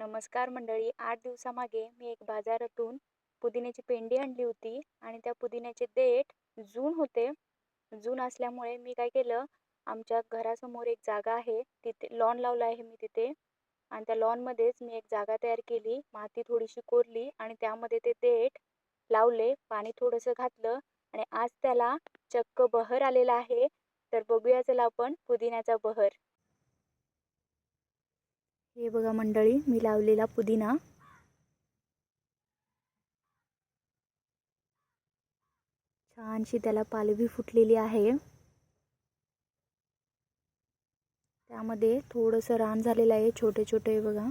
नमस्कार मंडळी. 8 दिवसामागे मी एक बाजारातून पुदिन्याची पेंडी आणली होती आणि त्या पुदिन्याचे देठ जून होते. जून असल्यामुळे मी काय केलं, आमच्या घरासमोर एक जागा आहे, तिथे लॉन लावलं आहे मी तिथे. आणि त्या लॉनमध्येच मी एक जागा तयार केली, माती थोडीशी कोरली आणि त्यामध्ये ते देठ लावले, पाणी थोडंसं घातलं आणि आज त्याला चक्क बहर आलेला आहे. तर बघूया चला आपण पुदिन्याचा बहर. हे बघा मंडळी, मी लावलेला पुदिना. छानशी त्याला पालवी फुटलेली आहे. त्यामध्ये थोडंसं रान झालेलं आहे, छोटे छोटे बघा.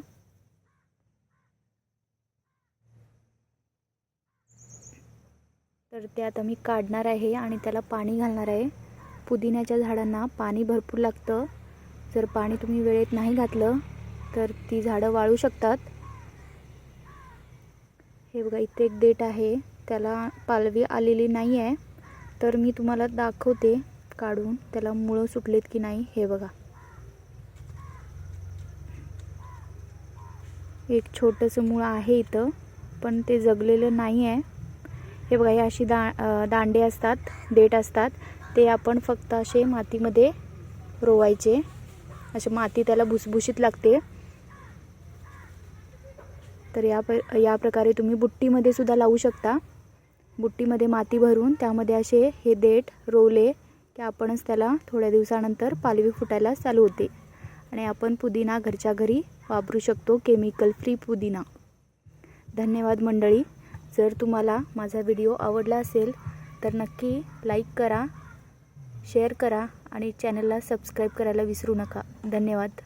तर ते आता मी काढणार आहे आणि त्याला पाणी घालणार आहे. पुदिन्याच्या झाडांना पाणी भरपूर लागतं. जर पाणी तुम्ही वेळेत नाही घातलं तर ती झाडं वाळू शकतात. हे बघा, इथे एक देठ आहे, त्याला पालवी आलेली नाही आहे. तर मी तुम्हाला दाखवते काढून त्याला मुळं सुटलेत की नाही. हे बघा, एक छोटंसं मुळ आहे इथं, पण ते जगलेलं नाही आहे. हे बघा, हे अशी दांडे असतात, देठ असतात, ते आपण फक्त असे मातीमध्ये रोवायचे. अशी माती त्याला भुसभुशीत लागते. तर या प्रकारे तुम्ही बुट्टीमध्ये सुद्धा लावू शकता. बुट्टीमध्ये माती भरून त्यामध्ये असे हे देठ रोवले की आपणच त्याला थोड्या दिवसानंतर पालवी फुटायला चालू होते आणि आपण पुदिना घरच्या घरी वापरू शकतो, केमिकल फ्री पुदिना. धन्यवाद मंडळी. जर तुम्हाला माझा व्हिडिओ आवडला असेल तर नक्की लाईक करा, शेअर करा आणि चॅनलला सबस्क्राईब करायला विसरू नका. धन्यवाद.